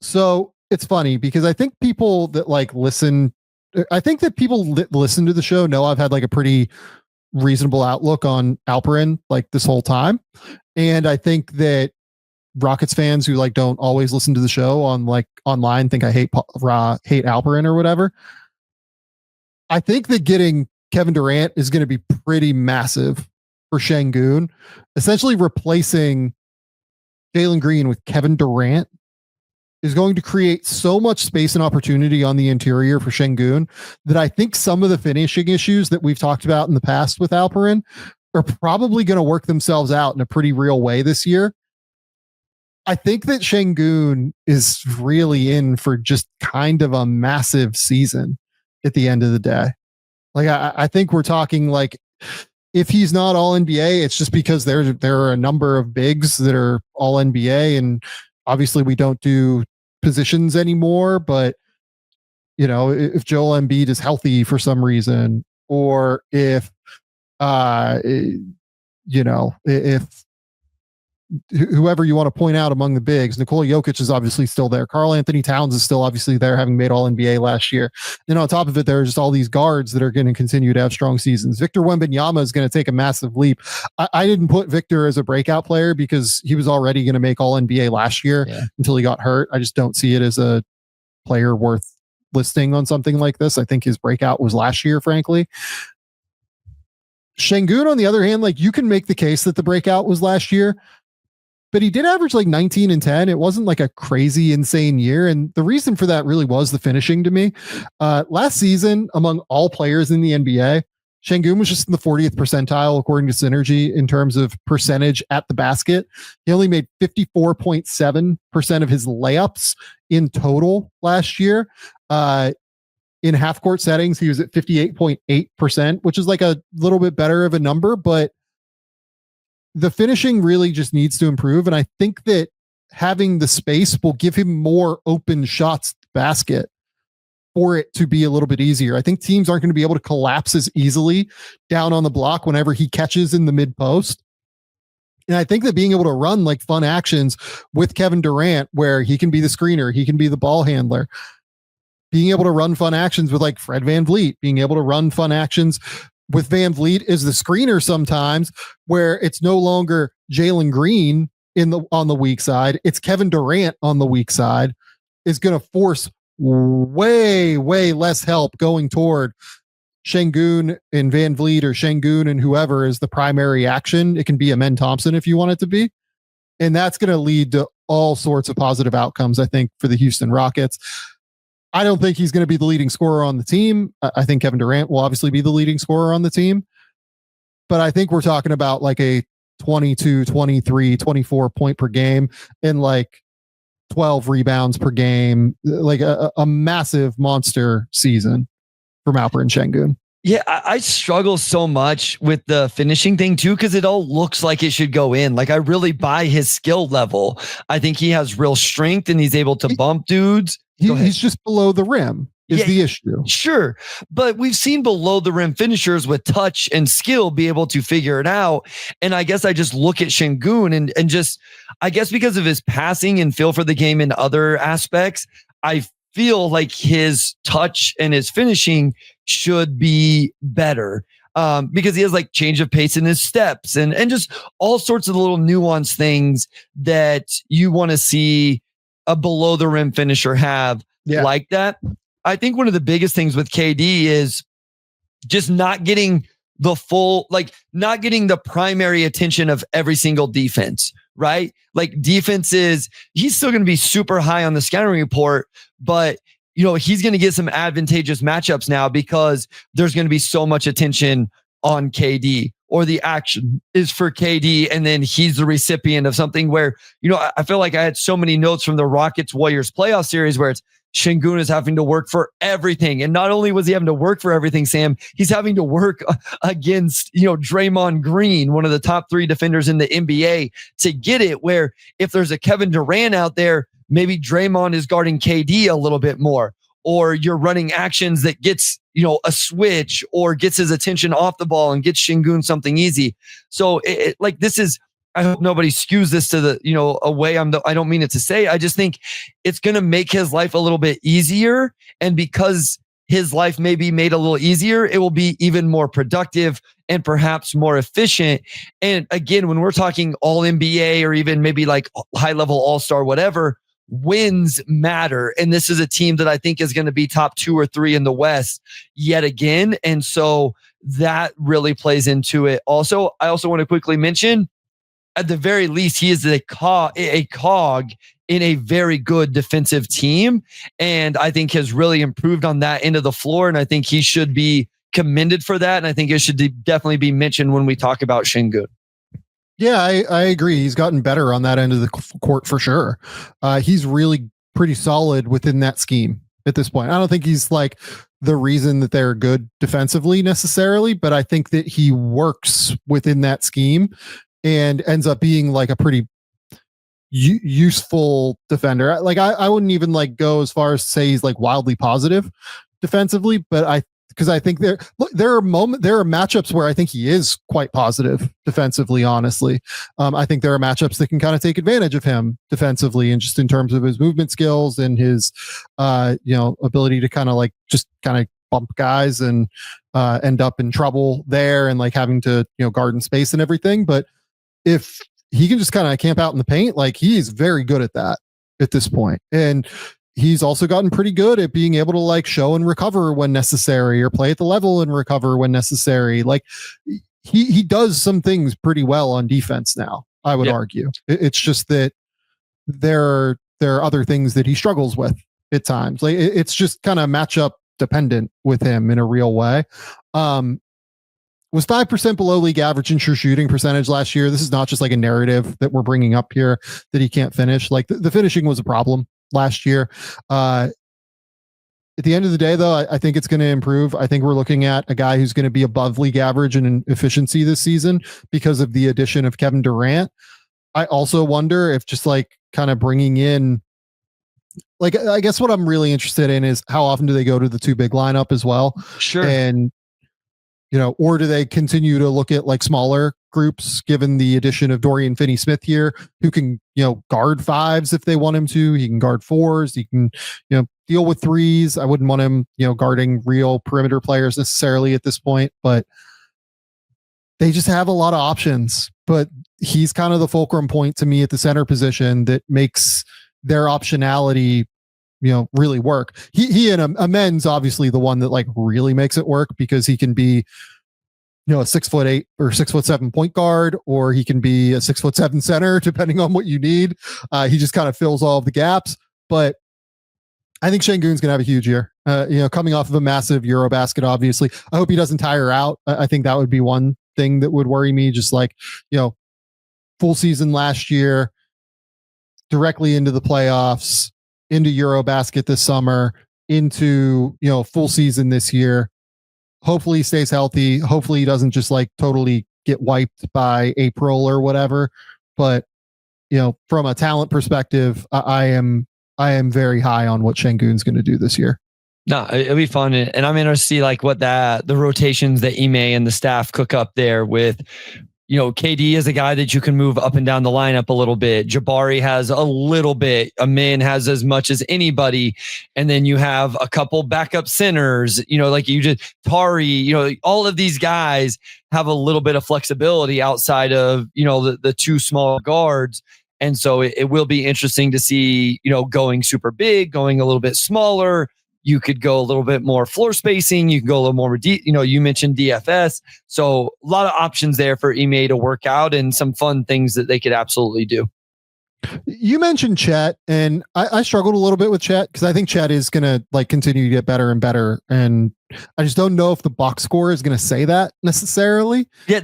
So it's funny because I think people that listen to the show know I've had like a pretty reasonable outlook on Alperen like this whole time. And I think that Rockets fans who don't always listen to the show on online think I hate Alperen or whatever. I think that getting Kevin Durant is going to be pretty massive for Şengün. Essentially replacing Jalen Green with Kevin Durant is going to create so much space and opportunity on the interior for Şengün that I think some of the finishing issues that we've talked about in the past with Alperen are probably going to work themselves out in a pretty real way this year. I think that Şengün is really in for just kind of a massive season at the end of the day. I think we're talking if he's not all NBA, it's just because there are a number of bigs that are all NBA, and obviously we don't do positions anymore. But if Joel Embiid is healthy for some reason, or if whoever you want to point out among the bigs, Nikola Jokic is obviously still there. Karl Anthony Towns is still obviously there, having made all NBA last year. And on top of it, there's just all these guards that are going to continue to have strong seasons. Victor Wembanyama is going to take a massive leap. I didn't put Victor as a breakout player because he was already going to make all NBA last year until he got hurt. I just don't see it as a player worth listing on something like this. I think his breakout was last year, frankly. Şengün, on the other hand, you can make the case that the breakout was last year, but he did average 19 and 10. It wasn't a crazy, insane year. And the reason for that really was the finishing to me. Last season, among all players in the NBA, Şengün was just in the 40th percentile, according to Synergy, in terms of percentage at the basket. He only made 54.7% of his layups in total last year. In half court settings, he was at 58.8%, which is a little bit better of a number, but the finishing really just needs to improve. And I think that having the space will give him more open shots to the basket for it to be a little bit easier. I think teams aren't going to be able to collapse as easily down on the block whenever he catches in the mid post. And I think that being able to run fun actions with Kevin Durant, where he can be the screener, he can be the ball handler, being able to run fun actions with Fred VanVleet, being able to run fun actions with VanVleet is the screener sometimes, where it's no longer Jalen Green on the weak side. It's Kevin Durant on the weak side, is going to force way, way less help going toward Şengün and VanVleet, or Şengün and whoever is the primary action. It can be Amen Thompson if you want it to be. And that's going to lead to all sorts of positive outcomes, I think, for the Houston Rockets. I don't think he's going to be the leading scorer on the team. I think Kevin Durant will obviously be the leading scorer on the team. But I think we're talking about a 22, 23, 24 point per game and 12 rebounds per game, a massive monster season from Alperen Şengün. Yeah, I struggle so much with the finishing thing too, because it all looks like it should go in. I really buy his skill level. I think he has real strength and he's able to bump dudes. He's just below the rim is the issue. Sure. But we've seen below the rim finishers with touch and skill be able to figure it out. And I guess I just look at Şengün and just, I guess because of his passing and feel for the game in other aspects, I feel like his touch and his finishing should be better. Because he has change of pace in his steps and just all sorts of little nuanced things that you want to see a below the rim finisher have like that. I think one of the biggest things with KD is just not getting the full, not getting the primary attention of every single defense, right? Defense he's still going to be super high on the scouting report, but he's going to get some advantageous matchups now because there's going to be so much attention on KD, or the action is for KD, and then he's the recipient of something where, I feel like I had so many notes from the Rockets Warriors playoff series where it's Şengün is having to work for everything. And not only was he having to work for everything, Sam, he's having to work against, Draymond Green, one of the top 3 defenders in the NBA, to get it, where if there's a Kevin Durant out there, maybe Draymond is guarding KD a little bit more, or you're running actions that gets, a switch or gets his attention off the ball and gets Şengün something easy. So this is I hope nobody skews this to the, a way I don't mean it to say. I just think it's going to make his life a little bit easier. And because his life may be made a little easier, it will be even more productive and perhaps more efficient. And again, when we're talking all NBA or even maybe like high level all-star, whatever, wins matter. And this is a team that I think is going to be top 2 or 3 in the West yet again. And so that really plays into it. Also, I also want to quickly mention, at the very least, he is a cog in a very good defensive team. And I think has really improved on that end of the floor. And I think he should be commended for that. And I think it should definitely be mentioned when we talk about Şengün. Yeah, I agree. He's gotten better on that end of the court for sure. He's really pretty solid within that scheme at this point. I don't think he's like the reason that they're good defensively necessarily, but I think that he works within that scheme and ends up being like a pretty useful defender. Like I wouldn't even like go as far as to say he's like wildly positive defensively, but because I think there are matchups where I think he is quite positive defensively, honestly. I think there are matchups that can kind of take advantage of him defensively and just in terms of his movement skills and his ability to kind of like just kind of bump guys and end up in trouble there and like having to guard in space and everything. But if he can just kind of camp out in the paint, like he's very good at that at this point. And he's also gotten pretty good at being able to like show and recover when necessary or play at the level and recover when necessary. Like he does some things pretty well on defense now, I would argue. It's just that there are other things that he struggles with at times. Like it's just kind of matchup dependent with him in a real way. Was 5% below league average in true shooting percentage last year. This is not just like a narrative that we're bringing up here that he can't finish. Like the finishing was a problem last year. At the end of the day, though, I think it's going to improve. I think we're looking at a guy who's going to be above league average in efficiency this season because of the addition of Kevin Durant. I also wonder if just like kind of bringing in, like, I guess what I'm really interested in is how often do they go to the 2 big lineup as well? Sure. And or do they continue to look at like smaller groups given the addition of Dorian Finney-Smith here, who can, guard 5s if they want him to. He can guard 4s. He can, deal with 3s. I wouldn't want him, guarding real perimeter players necessarily at this point, but they just have a lot of options. But he's kind of the fulcrum point to me at the center position that makes their optionality really work. He and Amen's obviously the one that like really makes it work because he can be, a 6'8" or 6'7" point guard, or he can be a 6'7" center, depending on what you need. He just kind of fills all of the gaps. But I think Şengün's gonna have a huge year. Coming off of a massive Eurobasket, obviously. I hope he doesn't tire out. I think that would be one thing that would worry me. Just like, full season last year, directly into the playoffs, into Eurobasket this summer, into full season this year. Hopefully he stays healthy. Hopefully he doesn't just like totally get wiped by April or whatever. But from a talent perspective, I am very high on what Şengün's going to do this year. No, it'll be fun, and I'm interested to see like what the rotations that Ime and the staff cook up there with. KD is a guy that you can move up and down the lineup a little bit. Jabari has a little bit. Amin has as much as anybody. And then you have a couple backup centers, like you just Tari, all of these guys have a little bit of flexibility outside of, the 2 small guards. And so it will be interesting to see, going super big, going a little bit smaller. You could go a little bit more floor spacing. You can go a little more, you mentioned DFS. So a lot of options there for Ime to work out and some fun things that they could absolutely do. You mentioned Chet, and I struggled a little bit with Chet because I think Chet is going to like continue to get better and better. And I just don't know if the box score is going to say that necessarily. Yeah.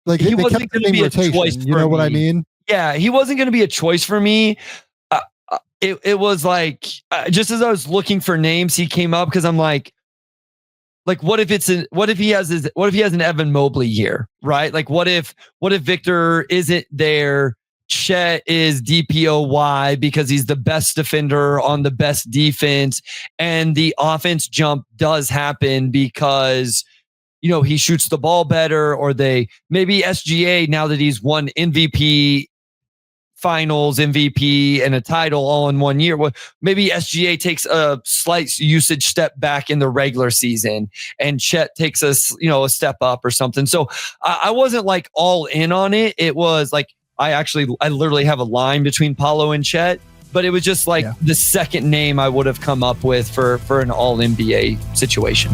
Like he wasn't going to be a choice. You know what I mean? Yeah. He wasn't going to be a choice for me. It was like, just as I was looking for names, he came up because I'm like, what if he has an Evan Mobley year, right? Like, what if Victor isn't there? Chet is DPOY because he's the best defender on the best defense, and the offense jump does happen because he shoots the ball better, or maybe SGA, now that he's won MVP, finals MVP, and a title all in 1 year. Well, maybe SGA takes a slight usage step back in the regular season, and Chet takes a step up or something. So I wasn't like all in on it. It was like, I literally have a line between Paolo and Chet, but it was just like the second name I would have come up with for an all NBA situation.